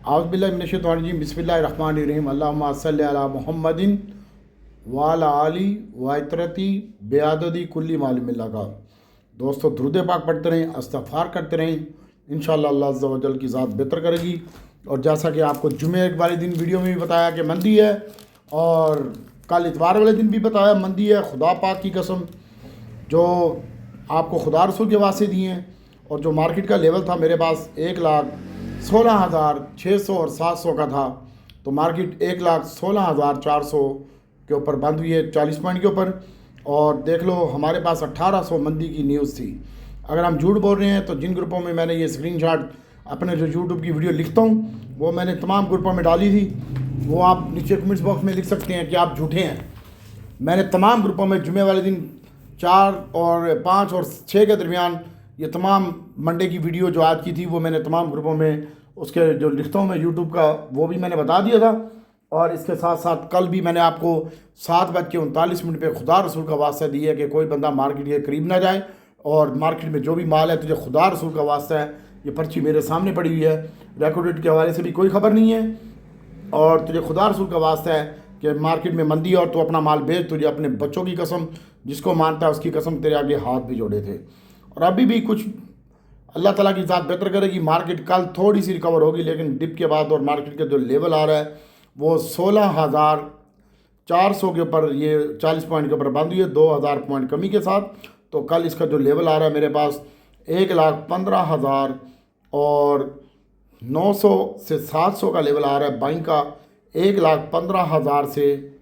आउज़ुबिल्लाहि बिस्मिल्लाहिर्रहमानिर्रहीम अल्लाहुम्मा सल्लि अला मुहम्मदिन वाला आली वातरती बेआददी कुल्ली मालूमिल्लाह का। दोस्तों दुरूद पाक पढ़ते रहें, इस्तिग़फ़ार करते रहें, इंशाअल्लाह अल्लाह अज़्ज़ा व जल की ज़ात बेहतर करेगी। और जैसा कि आपको जुमे वाले दिन वीडियो में भी बताया कि मंदी है, और कल इतवार वाले दिन भी बताया मंदी है। खुदा पाक की कसम जो आपको खुदा रसूल के वास्ते दिए हैं, और जो मार्केट का लेवल था मेरे पास 1,16,600 और 700 का था, तो मार्केट 1,16,400 के ऊपर बंद हुई है, 40 पॉइंट के ऊपर। और देख लो हमारे पास 1800 मंदी की न्यूज़ थी। अगर हम झूठ बोल रहे हैं तो जिन ग्रुपों में मैंने ये स्क्रीनशॉट अपने जो यूट्यूब की वीडियो लिखता हूँ वो मैंने तमाम ग्रुपों में डाली थी, वो आप नीचे कमेंट्स बॉक्स में लिख सकते हैं कि आप झूठे हैं। मैंने तमाम ग्रुपों में जुमे वाले दिन 4 और 5 और 6 के दरमियान ये तमाम मंडे की वीडियो जो आज की थी वो मैंने तमाम ग्रुपों में उसके जो लिखता हूँ मैं यूट्यूब का वो भी मैंने बता दिया था। और इसके साथ साथ कल भी मैंने आपको 7:39 पे खुदा रसूल का वास्ता दिया है कि कोई बंदा मार्केट के करीब ना जाए, और मार्केट में जो भी माल है तुझे खुदा रसूल का वास्ता है, ये पर्ची मेरे सामने पड़ी हुई है, रेकॉर्ड डेट के हवाले से भी कोई ख़बर नहीं है, और तुझे खुदा रसूल का वास्ता है कि मार्केट में मंदी और तू अपना माल बेच, तुझे अपने बच्चों की कसम, जिसको मानता है उसकी कसम, तेरे आगे हाथ भी जोड़े थे। और अभी भी कुछ अल्लाह ताला की ज़ात बेहतर करेगी। मार्केट कल थोड़ी सी रिकवर होगी, लेकिन डिप के बाद और मार्केट का जो लेवल आ रहा है वो 16,400 के ऊपर, ये 40 पॉइंट के ऊपर बंद हुई है 2,000 पॉइंट कमी के साथ। तो कल इसका जो लेवल आ रहा है मेरे पास 1,15,000 और 900 से 700 का लेवल आ रहा है बाइंग का। 1,15,000 से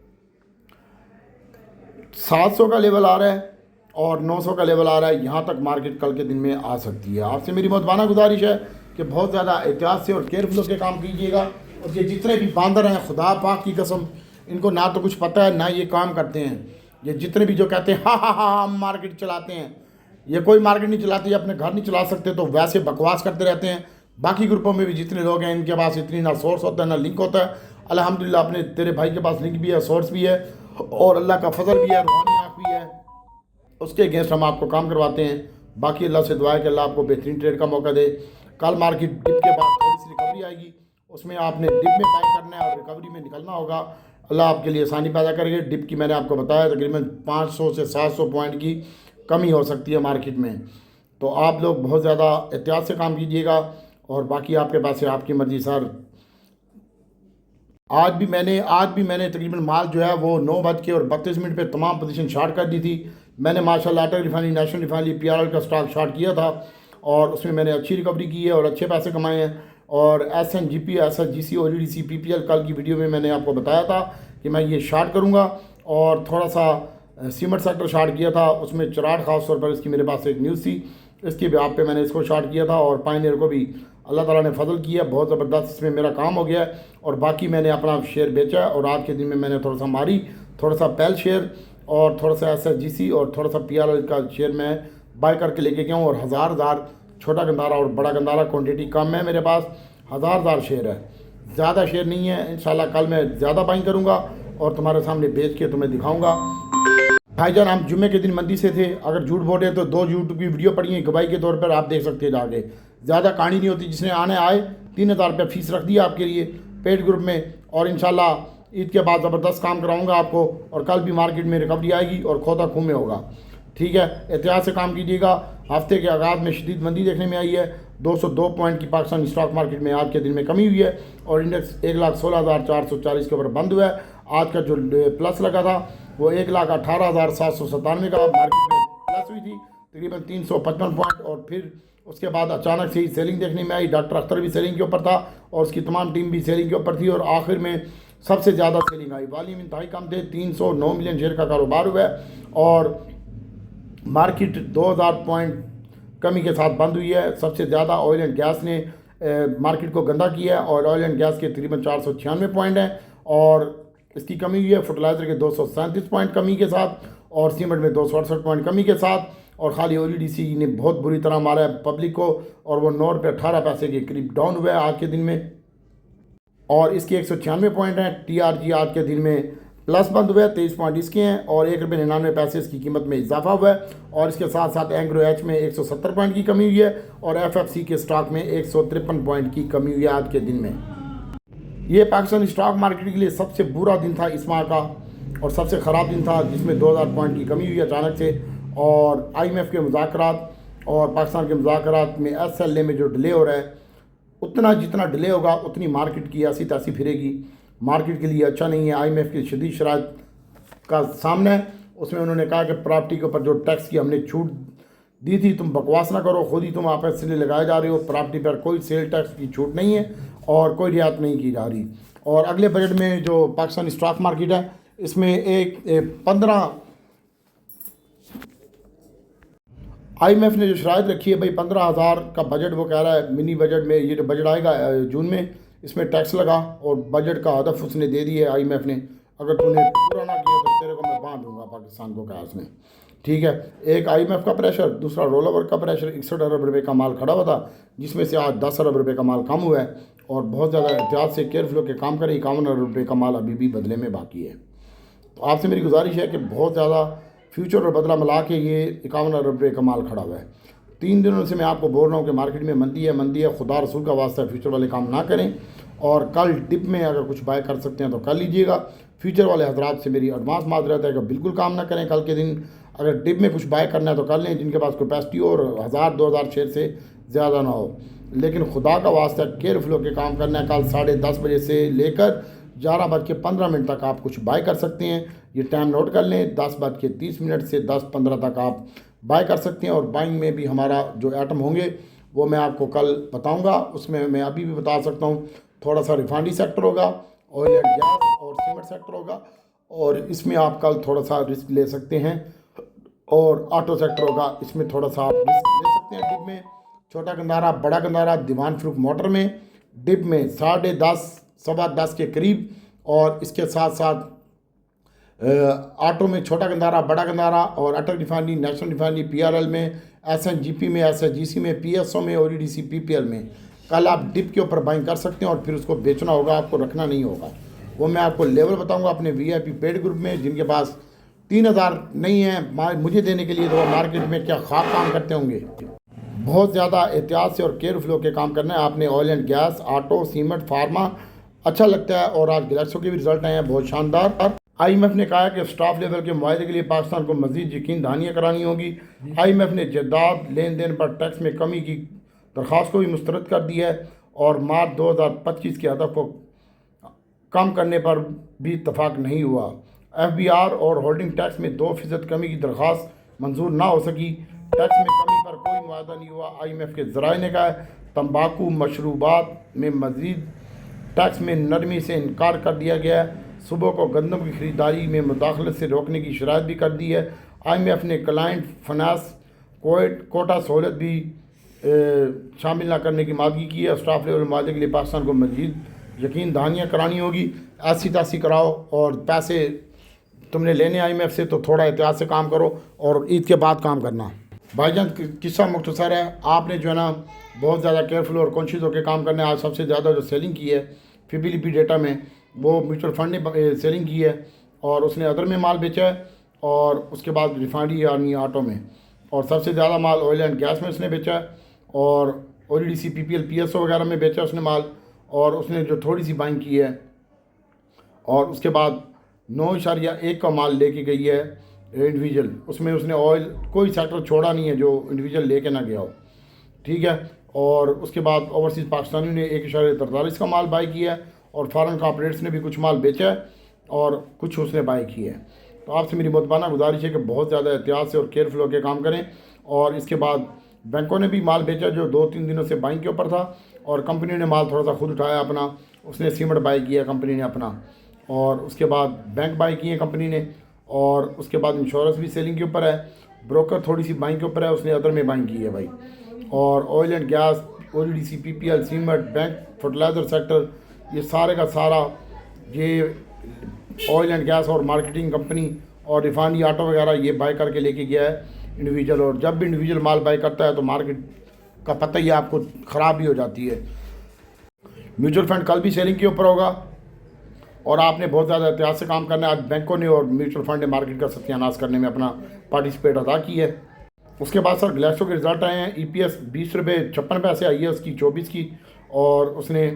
700 का लेवल आ रहा है और 900 का लेवल आ रहा है। यहाँ तक मार्केट कल के दिन में आ सकती है। आपसे मेरी मुतवाना गुजारिश है कि बहुत ज़्यादा एहतियात से और केयरफुल के काम कीजिएगा। और ये जितने भी बांदर हैं, खुदा पाक की कसम, इनको ना तो कुछ पता है ना ये काम करते हैं। ये जितने भी जो कहते हैं हा हम मार्केट चलाते हैं, ये कोई मार्केट नहीं चलाते, ये अपने घर नहीं चला सकते, तो वैसे बकवास करते रहते हैं। बाकी ग्रुपों में भी जितने लोग हैं इनके पास इतनी ना सोर्स होता है ना लिंक होता है। अल्हम्दुलिल्लाह अपने तेरे भाई के पास लिंक भी है, सोर्स भी है, और अल्लाह का फजल भी है, रूहानी आँख भी है, उसके अगेंस्ट हम आपको काम करवाते हैं। बाकी अल्लाह से दुआ है कि अल्लाह आपको बेहतरीन ट्रेड का मौका दे। कल मार्केट डिप के बाद थोड़ी सी रिकवरी आएगी, उसमें आपने डिप में बाय करना है और रिकवरी में निकलना होगा। अल्लाह आपके लिए आसानी पैदा करेंगे। डिप की मैंने आपको बताया तकरीबन 500 से 700 पॉइंट की कमी हो सकती है मार्केट में, तो आप लोग बहुत ज़्यादा एहतियात से काम कीजिएगा। और बाकी आपके पास है, आपकी मर्ज़ी सर। आज भी मैंने तकरीबन माल जो है वो 9:32 पे तमाम पोजीशन शॉर्ट कर दी थी। मैंने माशाल्लाह अटल रिफाइनरी, नेशनल रिफाइनरी, PRL का स्टॉक शॉर्ट किया था और उसमें मैंने अच्छी रिकवरी की है और अच्छे पैसे कमाए हैं। और SNGP, SSGC, OGDC, PPL कल की वीडियो में मैंने आपको बताया था कि मैं ये शॉर्ट करूँगा। और थोड़ा सा सीमेंट सेक्टर शॉर्ट किया था, उसमें चराट ख़ास तौर पर इसकी मेरे पास एक न्यूज़ थी, इसके ब्याह पे मैंने इसको शॉर्ट किया था। और पायनियर को भी अल्लाह ताला ने फजल किया, बहुत ज़बरदस्त इसमें मेरा काम हो गया है। और बाकी मैंने अपना शेयर बेचा है और आज के दिन में मैंने थोड़ा सा मारी, थोड़ा सा पैल शेयर और थोड़ा सा SSGC और थोड़ा सा PRL का शेयर मैं बाय करके लेके गया हूँ। और हज़ार छोटा गंदारा और बड़ा गंदारा क्वांटिटी कम है मेरे पास, हज़ार शेयर है, ज़्यादा शेयर नहीं है। इंशाल्लाह कल मैं ज़्यादा बाइंग करूँगा और तुम्हारे सामने बेच के तुम्हें दिखाऊँगा। भाईजान हम जुम्मे के दिन मंदी से थे, अगर झूठ बोल रहे तो 2 यूट्यूब की वीडियो पड़ी है गवाही के तौर पर, आप देख सकते हैं जाके। ज़्यादा कहानी नहीं होती, जिसने आने आए 3,000 रुपये फ़ीस रख दिया आपके लिए पेड ग्रुप में। और इंशाल्लाह ईद के बाद ज़बरदस्त काम कराऊंगा आपको, और कल भी मार्केट में रिकवरी आएगी और खोता खून में होगा। ठीक है, एहतियात से काम कीजिएगा। हफ्ते के आगाज़ में शदीद मंदी देखने में आई है। 202 पॉइंट की पाकिस्तान स्टॉक मार्केट में आज के दिन में कमी हुई है और इंडेक्स 1,16,440 के ऊपर बंद हुआ है। आज का जो प्लस लगा था वो 1,18,797 का मार्केट में प्लस हुई थी, तकरीबन 355 पॉइंट। और फिर उसके बाद अचानक से ही सेलिंग देखने में आई। डॉक्टर अख्तर भी सेलिंग के ऊपर था और उसकी तमाम टीम भी सेलिंग के ऊपर थी, और आखिर में सबसे ज़्यादा सेलिंग आई। वॉल्यूम इंतहाई कम थे, 309 मिलियन शेयर का कारोबार हुआ है और मार्केट 2,000 पॉइंट कमी के साथ बंद हुई है। सबसे ज़्यादा ऑयल एंड गैस ने मार्केट को गंदा किया है और ऑयल एंड गैस के तकरीबन 496 पॉइंट हैं और इसकी कमी हुई है। फर्टिलाइज़र के 237 पॉइंट कमी के साथ और सीमेंट में 268 पॉइंट कमी के साथ। और खाली OGDC ने बहुत बुरी तरह मारा है पब्लिक को, और वो 9 रुपये 18 पैसे के करीब डाउन हुआ है आज के दिन में, और इसके 196 पॉइंट हैं। TRG आज के दिन में प्लस बंद हुआ है, 23 पॉइंट इसके हैं और 1 रुपये 99 पैसे इसकी कीमत में इजाफा हुआ है। और इसके साथ साथ एंग्रो एच में 170 पॉइंट की कमी हुई है और FFC के स्टॉक में 153 पॉइंट की कमी हुई है आज के दिन में। ये पाकिस्तानी स्टॉक मार्केट के लिए सबसे बुरा दिन था इस माह का और सबसे ख़राब दिन था, जिसमें 2000 पॉइंट की कमी हुई अचानक से। और IMF के मुज़ाकरात और पाकिस्तान के मुज़ाकरात में SLA में जो डिले हो रहा है, उतना जितना डिले होगा उतनी मार्केट की ऐसी तैसी फिरेगी। मार्केट के लिए अच्छा नहीं है। IMF की शदीद शराइत का सामना है। उसमें उन्होंने कहा कि प्रॉपर्टी के ऊपर जो टैक्स की हमने छूट दी थी, तुम बकवास ना करो, खुद ही तुम आप इसलिए लगाए जा रहे हो। प्रॉपर्टी पर कोई सेल टैक्स की छूट नहीं है और कोई रियायत नहीं की जा रही। और अगले बजट में जो पाकिस्तानी स्टॉक मार्केट है, इसमें 15 IMF ने जो शराइत रखी है भाई, 15,000 का बजट वो कह रहा है मिनी बजट में, ये जो बजट आएगा जून में, इसमें टैक्स लगा। और बजट का हदफ उसने दे दी है IMF ने, अगर तूने पूरा ना किया तो तेरे को मैं बांध दूंगा पाकिस्तान को, कहा उसने। ठीक है, एक IMF का प्रेशर, दूसरा रोल ओवर का प्रेशर। 61 अरब रुपये का माल खड़ा हुआ था, जिसमें से आज 10 अरब रुपये का माल कम हुआ है। और बहुत ज़्यादा एहतियात से केयरफुल होकर काम करें। 51 अरब रुपये का माल अभी भी बदले में बाकी है। तो आपसे मेरी गुजारिश है कि बहुत ज़्यादा फ्यूचर और बदला मिला के ये 51 अरब रुपये का माल खड़ा हुआ है। 3 दिनों से मैं आपको बोल रहा हूँ कि मार्केट में मंदी है। खुदा रसूल का वास्ता फ्यूचर वाले काम ना करें। और कल डिप में अगर कुछ बाय कर सकते हैं तो कर लीजिएगा। फ्यूचर वाले हजरात से मेरी एडवांस माजरत है कि बिल्कुल काम ना करें कल के दिन। अगर डिप में कुछ बाय करना है तो कर लें, जिनके पास कैपेसिटी हो और 1000-2000 शेयर से ज़्यादा ना हो। लेकिन खुदा का वास्ता केयरफुल होकर काम करना है। कल 10:30 बजे से लेकर 11:15 तक आप कुछ बाय कर सकते हैं। ये टाइम नोट कर लें, 10:30 से 10:15 तक आप बाय कर सकते हैं। और बाइंग में भी हमारा जो आइटम होंगे वो मैं आपको कल बताऊंगा। उसमें मैं अभी भी बता सकता हूँ, थोड़ा सा रिफाइनरी सेक्टर होगा, ऑयल एंड गैस और सीमेंट सेक्टर होगा, और इसमें आप कल थोड़ा सा रिस्क ले सकते हैं। और ऑटो सेक्टर होगा, इसमें थोड़ा सा आप रिस्क ले सकते हैं। डिप में छोटा गंदारा, बड़ा गंदारा, दीवान फरूख मोटर में डिप में 10:30 10:15 के करीब। और इसके साथ साथ ऑटो में छोटा गंदारा, बड़ा गंदारा और अटल रिफाइनरी, नेशनल रिफाइनरी, PRL में, SNGP में, SHGC में, PSO में, ODDC PPL में कल आप डिप के ऊपर बाइंग कर सकते हैं। और फिर उसको बेचना होगा, आपको रखना नहीं होगा। वो मैं आपको लेवल बताऊंगा अपने VIP पेड ग्रुप में। जिनके पास 3000 नहीं है मुझे देने के लिए, तो वो मार्केट में क्या खाक काम करते होंगे। बहुत ज़्यादा एहतियात से और केयरफुल होकर काम करना है आपने। Oil and gas, auto, cement, pharma अच्छा लगता है। और आज गैलेक्सो के भी रिजल्ट आए हैं बहुत शानदार। IMF ने कहा है कि स्टाफ लेवल के मुआहदे के लिए पाकिस्तान को मज़ीद यकीन दहानियाँ करानी होगी। IMF ने जायदाद लेन देन पर टैक्स में कमी की दरख्वास्त को भी मुस्तरद कर दी है। और मार्च 2025 के हदफ को कम करने पर भी इतफाक़ नहीं हुआ। FBR और होल्डिंग टैक्स में 2% कमी की दरख्वास्त मंजूर ना हो सकी। टैक्स में कमी पर कोई मुआहदा नहीं हुआ। IMF के ज़राए ने कहा है तंबाकू मशरूबात में मज़ीद टैक्स में नरमी से इनकार कर दिया गया है। सुबह को गंदम की ख़रीदारी में मुदाखलत से रोकने की शराइत भी कर दी है। IMF ने क्लाइंट फाइनेंस कोटा सहूलत भी शामिल ना करने की मांगी की है। स्टाफ लेवल मुआहदे के लिए पाकिस्तान को मज़ीद यकीन दहानियाँ करानी होगी। ऐसी तैसी कराओ, और पैसे तुमने लेने IMF से तो थोड़ा एहतियात से काम करो और ईद के बाद काम करना। भाईजान किस्सा मुख्तसर है, आपने जो है ना बहुत ज़्यादा केयरफुल और कॉन्शियस होकर काम करना है। आज सबसे ज़्यादा जो सेलिंग की है FIBLP डेटा में, वो म्यूचुअल फंड ने सेलिंग की है। और उसने अदर में माल बेचा है, और उसके बाद रिफाइनरी यानी ऑटो में, और सबसे ज़्यादा माल ऑयल एंड गैस में उसने बेचा है। और ODDC PPL PSO वगैरह में बेचा उसने माल, और उसने जो थोड़ी सी बाइंग की है। और उसके बाद 9.1 का माल लेके गई है इंडिविजुअल। उसमें उसने ऑयल कोई सेक्टर छोड़ा नहीं है जो इंडिविजुअल लेके ना गया हो। ठीक है। और उसके बाद ओवरसीज़ पाकिस्तानी ने 1.43 का माल बाई किया है। और फॉरेन कॉर्पोरेट्स ने भी कुछ माल बेचा है और कुछ उसने बाई किया है। तो आपसे मेरी मुतबाना गुजारिश है कि बहुत ज़्यादा एहतियात से और केयरफुल होकर काम करें। और इसके बाद बैंकों ने भी माल बेचा जो 2-3 दिनों से बाइंग के ऊपर था। और कंपनी ने माल थोड़ा सा खुद उठाया अपना, उसने सीमेंट बाई किया कंपनी ने अपना। और उसके बाद बैंक बाई किए कंपनी ने। और उसके बाद इंश्योरेंस भी सेलिंग के ऊपर है। ब्रोकर थोड़ी सी बाइंग के ऊपर है, उसने अदर में बाइंग की है भाई। और oil and gas, ODDC PPL, cement, bank, fertiliser sector, ये सारे का सारा ये ऑयल एंड गैस और मार्केटिंग कंपनी और रिफाइनरी ऑटो वगैरह ये बाय करके लेके गया है इंडिविजुअल। और जब भी इंडिविजुअल माल बाय करता है तो मार्केट का पता ही आपको ख़राब भी हो जाती है। म्यूचुअल फंड कल भी सेलिंग के ऊपर होगा, और आपने बहुत ज़्यादा एहतियात से काम करना है। आज बैंकों ने और म्यूचुअल फंड ने मार्केट का सत्यानाश करने में अपना पार्टिसिपेट अदा की है। उसके बाद सर ग्लैक्सो के रिजल्ट आए हैं। EPS 20 रुपये 56 पैसे आई है उसकी 24 की। और उसने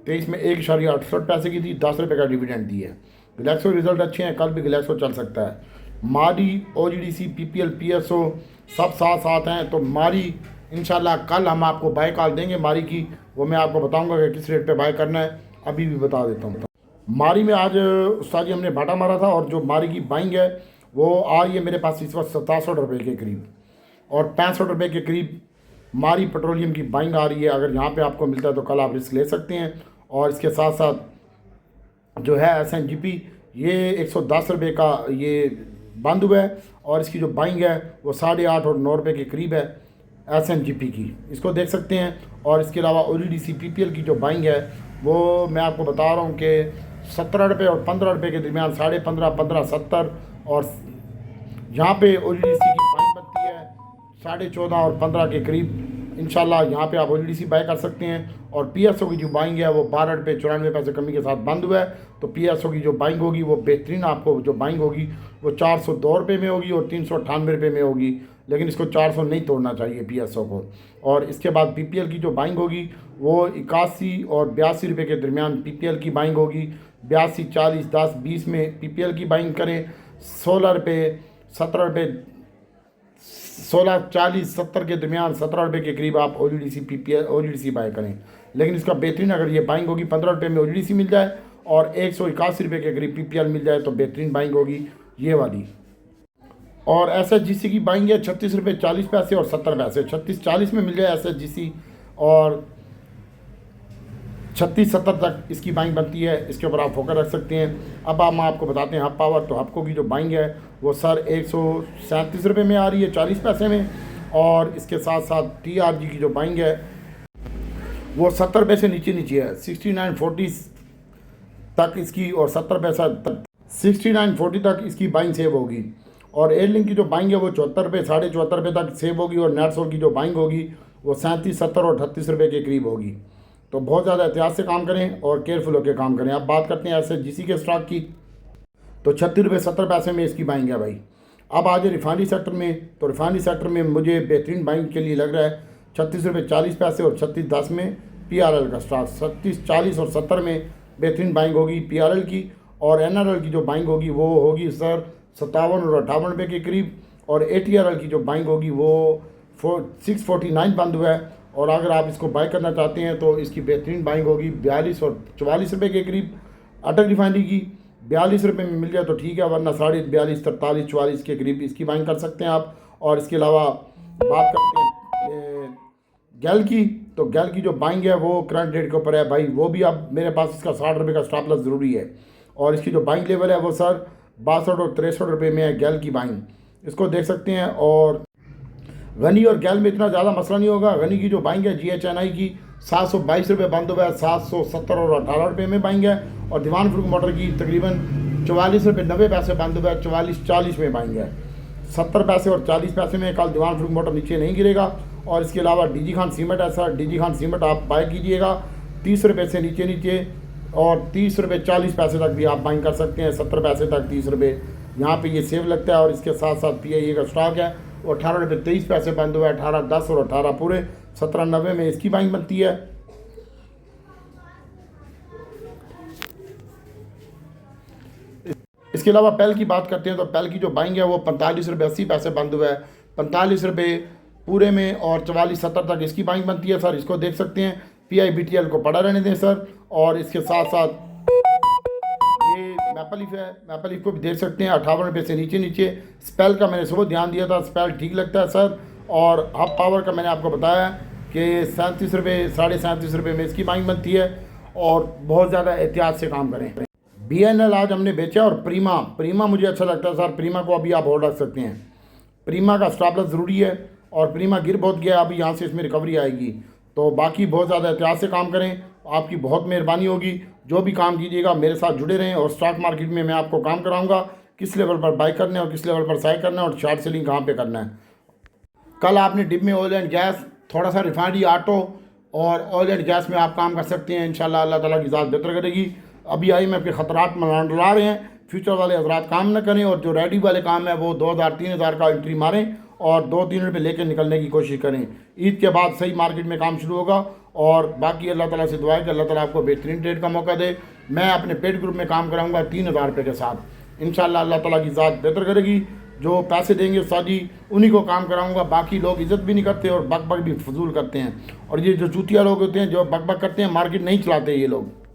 23 में 1.68 पैसे की थी, 10 रुपये का डिविडेंड दी है। ग्लैक्सो रिजल्ट अच्छे हैं, कल भी ग्लैक्सो चल सकता है। मारी, OGDC, PPL, PSO सब साथ साथ हैं। तो मारी इंशाल्लाह कल हम आपको बाय कॉल देंगे मारी की, वो मैं आपको बताऊंगा कि किस रेट पे बाय करना है, अभी भी बता देता हूँ। मारी में आज उस्ताद जी हमने भाटा मारा था, और जो मारी की बाइंग है वो आ रही है मेरे पास इस वक्त 67 रुपये के करीब, और 65 रुपये के करीब मारी पेट्रोलियम की बाइंग आ रही है। अगर यहाँ पे आपको मिलता है तो कल आप रिस्क ले सकते हैं। और इसके साथ साथ जो है SNGP, ये 110 रुपये का ये बंद हुआ है, और इसकी जो बाइंग है वो 8.5 और 9 रुपये के करीब है SNGP की, इसको देख सकते हैं। और इसके अलावा OGDC, PPL की जो बाइंग है वो मैं आपको बता रहा हूँ कि 17 रुपये और 15 रुपये के दरमियान, 15.5, 15, 70, और यहाँ पे OGDC की बाइंग बनती है 14.5 और 15 के करीब। इंशाल्लाह यहाँ पे आप OGDC बाय कर सकते हैं। और PSO की जो बाइंग है वो 12 रुपये 94 पैसे कमी के साथ बंद हुआ है। तो PSO की जो बाइंग होगी वो बेहतरीन, आपको जो बाइंग होगी वो 402 रुपये में होगी और 398 रुपये में होगी, लेकिन इसको 400 नहीं तोड़ना चाहिए PSO को। और इसके बाद PPL की जो बाइंग होगी वो 81 और 82 रुपये के दरमियान PPL की बाइंग होगी। 82, 40, 10, 20 में PPL की बाइंग करें। 16 रुपये, 17 रुपये, 16, 40, 70 के दरमियान 17 रुपये के करीब आप OGDC बाय करें। लेकिन इसका बेहतरीन, अगर ये बाइंग होगी 15 रुपये में OGDC मिल जाए और 181 रुपये के करीब PPL मिल जाए तो बेहतरीन बाइंग होगी ये वाली। और SHGC की बाइंग है 36 रुपये 40 पैसे और 70 पैसे। 36-40 में मिल जाए SHGC, और 36-70 तक इसकी बाइंग बनती है। इसके ऊपर आप फोकस रख सकते हैं। अब हम आपको बताते हैं हब पावर। तो हबको की जो बाइंग है वो सर 137 रुपये में आ रही है 40 पैसे में, और इसके साथ साथ TRG की जो बाइंग है वो 70 पैसे नीचे है, 69.40 तक इसकी, और 70 पैसा तक 69.40 तक इसकी बाइंग सेव होगी। और एयरलिंक की जो बाइंग है वो 74 रुपये 74.5 रुपये तक सेव होगी, और नेटसोल की जो बाइंग होगी वो 37, 70 और 38 रुपये के करीब होगी। तो बहुत ज़्यादा एहतियात से काम करें और केयरफुल होकर काम करें। अब बात करते हैं SHGC के स्टॉक की। तो 36 रुपये 70 पैसे में इसकी बाइंग है भाई। अब आज रिफाइनरी सेक्टर में, तो रिफाइनरी सेक्टर में मुझे बेहतरीन बाइंग के लिए लग रहा है 36 रुपये 40 पैसे और 36.10 में PRL का स्टॉक। 37, 40 और 70 में बेहतरीन बाइंग होगी PRL की। और NRL की जो बाइंग होगी वो होगी सर 57 और 58 रुपये के करीब। और ATRL की जो बाइंग होगी वो 649 बंद हुआ है। और अगर आप इसको बाय करना चाहते हैं तो इसकी बेहतरीन बाइंग होगी 42 और 44 रुपये के करीब। अटक रिफाइनरी की 42 रुपये में मिल जाए तो ठीक है, वरना 42.5, 43, 44 के करीब इसकी बाइंग कर सकते हैं आप। और इसके अलावा बात करते हैं गैल की। तो गैल की जो बाइंग है वो करंट रेट के ऊपर है भाई, वो भी अब मेरे पास इसका 60 रुपये का स्टॉप लॉस ज़रूरी है। और इसकी जो बाइंग लेवल है वो सर 62 और 63 रुपये में है गैल की बाइंग, इसको देख सकते हैं। और गनी और गैल में इतना ज़्यादा मसला नहीं होगा। गनी की जो बाइंग है GHNI की 722 रुपये बंद हुआ है, 770 और 18 रुपये में बाइंग है। और दीवान फरूख मोटर की तकरीबन 44 रुपये 90 पैसे बंद हुआ है, 44-40 में बाइंग है। 70 पैसे और 40 पैसे में कल दीवान फरूख मोटर नीचे नहीं गिरेगा। और इसके अलावा DG खान सीमेंट है सर, DG खान सीमेंट आप बाय कीजिएगा 30 रुपये से नीचे, और 30 रुपये 40 पैसे तक भी आप बाइंग कर सकते हैं। 70 पैसे तक 30 रुपये यहाँ पे ये सेव लगता है। और इसके साथ साथ PIA का स्टॉक है वो 18 रुपये 23 पैसे बंद हुआ है, 18.10 और 18 पूरे 17.90 में इसकी बाइंग बनती है। इसके अलावा पेल की बात करते हैं तो पेल की जो बाइंग है वो 45 रुपये 80 पैसे बंद हुआ है, 45 रुपये पूरे में, और 44-70 तक इसकी बाइंग बनती है सर, इसको देख सकते हैं। PIBTL को पड़ा रहने दें सर। और इसके साथ साथ ये मैपल लीफ है, मैपल लीफ को भी देख सकते हैं 58 रुपये से नीचे। स्पेल का मैंने सुबह ध्यान दिया था, स्पेल ठीक लगता है सर। और हब पावर का मैंने आपको बताया कि 37 रुपये 37.5 रुपये में इसकी बाइंग बनती है। और बहुत ज़्यादा एहतियात से काम करें। BNL आज हमने बेचा। और प्रीमा मुझे अच्छा लगता है सर, प्रीमा को अभी आप होल्ड रख सकते हैं। प्रीमा का स्टॉप लॉस ज़रूरी है, और प्रीमा गिर बहुत गया, अभी यहाँ से इसमें रिकवरी आएगी। तो बाकी बहुत ज़्यादा एहतियात से काम करें, आपकी बहुत मेहरबानी होगी। जो भी काम कीजिएगा मेरे साथ जुड़े रहें। और स्टॉक मार्केट में मैं आपको काम कराऊंगा किस लेवल पर बाय करना है और किस लेवल पर सेल करना है और शॉर्ट सेलिंग कहाँ पे करना है। कल आपने डिप में ऑयल एंड गैस, थोड़ा सा रिफाइनरी, ऑटो और ऑयल एंड गैस में आप काम कर सकते हैं। इंशाल्लाह अल्लाह ताला की ज़ात बेहतर करेगी। अभी IMF के ख़तरात मंडरा रहे हैं, फ्यूचर वाले हजरात काम न करें, और जो रेडी वाले काम है वो 2000-3000 का एंट्री मारें और 2-3 रुपये लेकर निकलने की कोशिश करें। ईद के बाद सही मार्केट में काम शुरू होगा और बाकी अल्लाह ताला से दुआ है कि अल्लाह ताला आपको बेहतरीन ट्रेड का मौका दे। मैं अपने पेड ग्रुप में काम कराऊंगा 3000 रुपये के साथ। इंशाअल्लाह अल्लाह ताला की ज़ात बेहतर करेगी। जो पैसे देंगे उस्ताद जी उन्हीं को काम कराऊंगा। बाकी लोग इज़्ज़त भी नहीं करते और बक बक भी फजूल करते हैं। और ये जो चूतिया लोग होते हैं जो बक बक करते हैं, मार्केट नहीं चलाते ये लोग।